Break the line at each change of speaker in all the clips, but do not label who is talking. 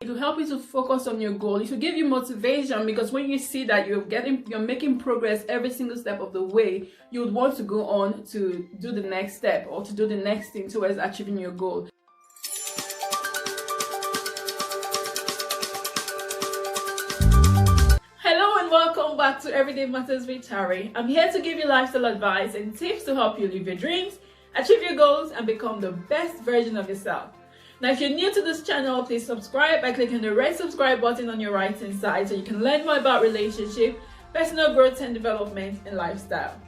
It will help you to focus on your goal. It will give you motivation, because when you see that you're making progress every single step of the way, you would want to go on to do the next step or to do the next thing towards achieving your goal. Hello and welcome back to Everyday Matters with Tari. I'm here to give you lifestyle advice and tips to help you live your dreams, achieve your goals, and become the best version of yourself. Now, if you're new to this channel, please subscribe by clicking the red subscribe button on your right hand side so you can learn more about relationship, personal growth and development, and lifestyle.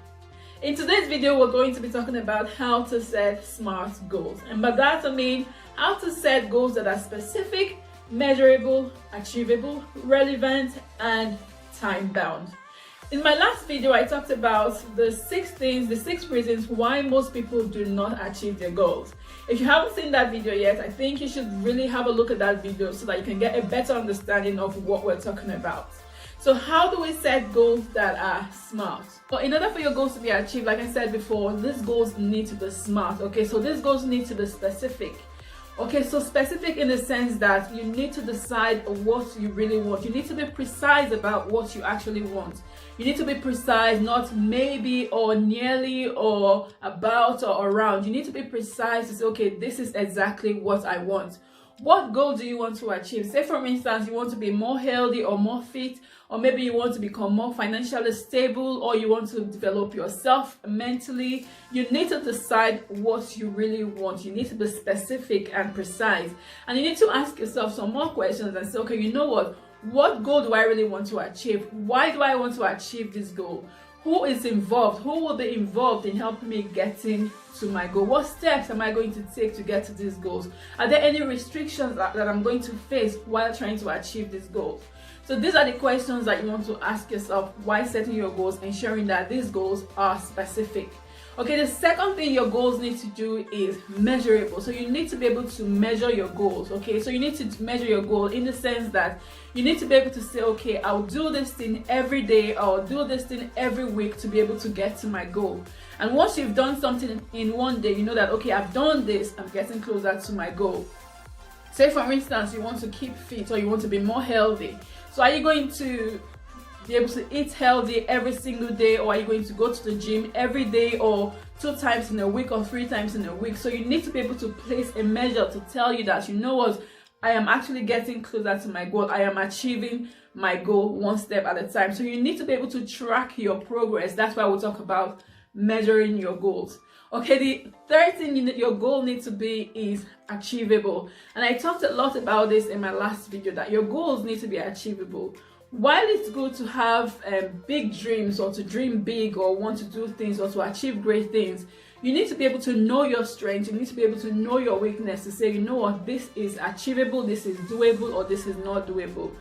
In today's video, we're going to be talking about how to set SMART goals. And by that I mean how to set goals that are specific, measurable, achievable, relevant, and time-bound. In my last video, I talked about the 6 reasons why most people do not achieve their goals. If you haven't seen that video yet, I think you should really have a look at that video so that you can get a better understanding of what we're talking about. So how do we set goals that are SMART? Well, in order for your goals to be achieved, like I said before, these goals need to be SMART. Okay, so these goals need to be specific. Okay, so specific in the sense that you need to decide what you really want. You need to be precise about what you actually want. You need to be precise, not maybe or nearly or about or around. You need to be precise to say, okay, this is exactly what I want. What goal do you want to achieve? Say, for instance, you want to be more healthy or more fit, or maybe you want to become more financially stable, or you want to develop yourself mentally. You need to decide what you really want. You need to be specific and precise. And you need to ask yourself some more questions and say, okay, you know what goal do I really want to achieve? Why do I want to achieve this goal? Who is involved? Who will be involved in helping me getting to my goal? What steps am I going to take to get to these goals? Are there any restrictions that I'm going to face while trying to achieve these goals? So these are the questions that you want to ask yourself while setting your goals, ensuring that these goals are specific. Okay, the second thing your goals need to do is measurable. So you need to be able to measure your goals. Okay, so you need to measure your goal in the sense that you need to be able to say, okay, I'll do this thing every day, I'll do this thing every week to be able to get to my goal. And once you've done something in one day, you know that, okay, I've done this, I'm getting closer to my goal. Say, for instance, you want to keep fit or you want to be more healthy. So are you going to be able to eat healthy every single day, or are you going to go to the gym every day, or 2 times in a week, or 3 times in a week? So you need to be able to place a measure to tell you that, you know what, I am actually getting closer to my goal. I am achieving my goal one step at a time. So you need to be able to track your progress. That's why we'll talk about measuring your goals. Okay, the third thing your goal needs to be is achievable. And I talked a lot about this in my last video, that your goals need to be achievable. While it's good to have big dreams, or to dream big, or want to do things, or to achieve great things, you need to be able to know your strengths. You need to be able to know your weakness to say, you know what, this is achievable, this is doable, or this is not doable.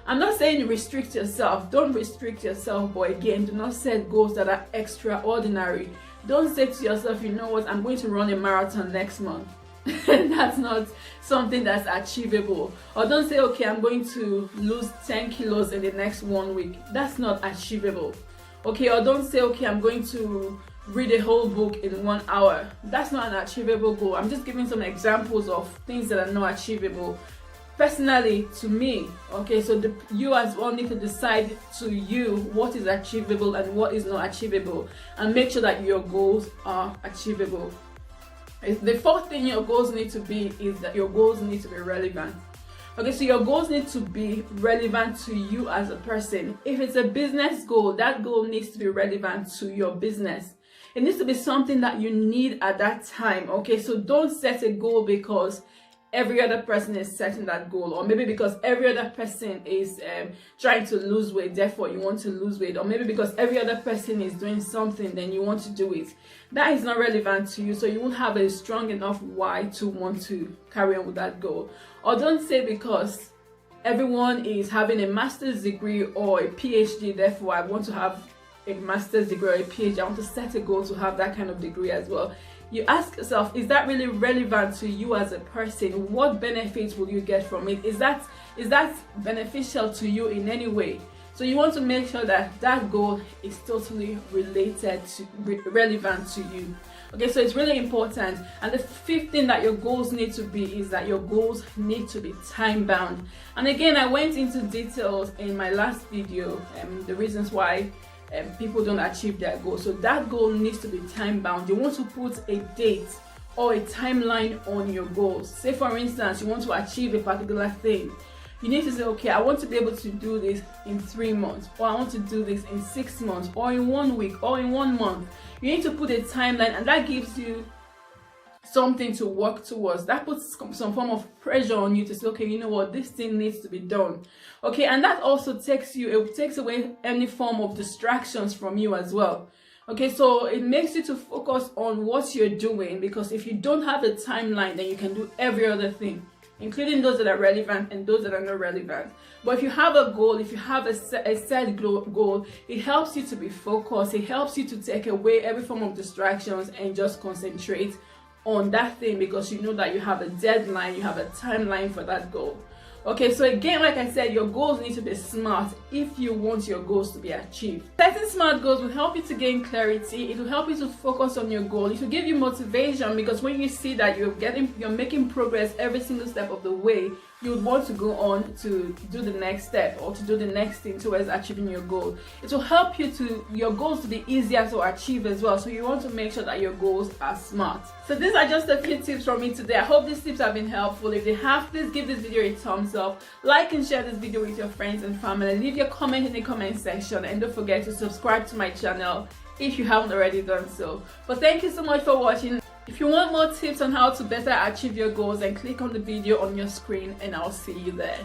I'm not saying restrict yourself. Don't restrict yourself, but again, do not set goals that are extraordinary. Don't say to yourself, you know what, I'm going to run a marathon next month. That's not something that's achievable. Or don't say, okay, I'm going to lose 10 kilos in the next 1 week. That's not achievable. Okay, or don't say, okay, I'm going to read a whole book in 1 hour. That's not an achievable goal. I'm just giving some examples of things that are not achievable personally to me. Okay, so you as well need to decide to you what is achievable and what is not achievable, and make sure that your goals are achievable. The fourth thing your goals need to be is that your goals need to be relevant. Okay, so your goals need to be relevant to you as a person. If it's a business goal, that goal needs to be relevant to your business. It needs to be something that you need at that time. Okay, so don't set a goal because every other person is setting that goal, or maybe because every other person is trying to lose weight, therefore you want to lose weight, or maybe because every other person is doing something, then you want to do it. That is not relevant to you, so you won't have a strong enough why to want to carry on with that goal. Or don't say because everyone is having a master's degree or a PhD, therefore I want to have a master's degree or a PhD. I want to set a goal to have that kind of degree as well. You ask yourself, is that really relevant to you as a person? What benefits will you get from it? Is that beneficial to you in any way? So you want to make sure that that goal is totally relevant to you. Okay, so it's really important. And the fifth thing that your goals need to be is that your goals need to be time bound. And again, I went into details in my last video, the reasons why people don't achieve their goal. So that goal needs to be time bound. You want to put a date or a timeline on your goals. Say for instance, you want to achieve a particular thing. You need to say, okay, I want to be able to do this in 3 months, or I want to do this in 6 months, or in 1 week, or in 1 month. You need to put a timeline, and that gives you something to work towards. That puts some form of pressure on you to say, okay, you know what, this thing needs to be done. Okay, and that also takes away any form of distractions from you as well. Okay, so it makes you to focus on what you're doing, because if you don't have a timeline, then you can do every other thing, including those that are relevant and those that are not relevant. But if you have a goal, if you have a set goal, it helps you to be focused. It helps you to take away every form of distractions and just concentrate on that thing, because you know that you have a deadline, you have a timeline for that goal. Okay, so again, like I said, your goals need to be smart if you want your goals to be achieved. Setting smart goals will help you to gain clarity. It will help you to focus on your goal. It will give you motivation, because when you see that you're making progress every single step of the way, you would want to go on to do the next step or to do the next thing towards achieving your goal. It will help your goals to be easier to achieve as well. So you want to make sure that your goals are smart. So these are just a few tips from me today. I hope these tips have been helpful. If they have, please give this video a thumbs up. Like and share this video with your friends and family. Leave your comment in the comment section, and don't forget to subscribe to my channel if you haven't already done so. But thank you so much for watching. If you want more tips on how to better achieve your goals, then click on the video on your screen and I'll see you there.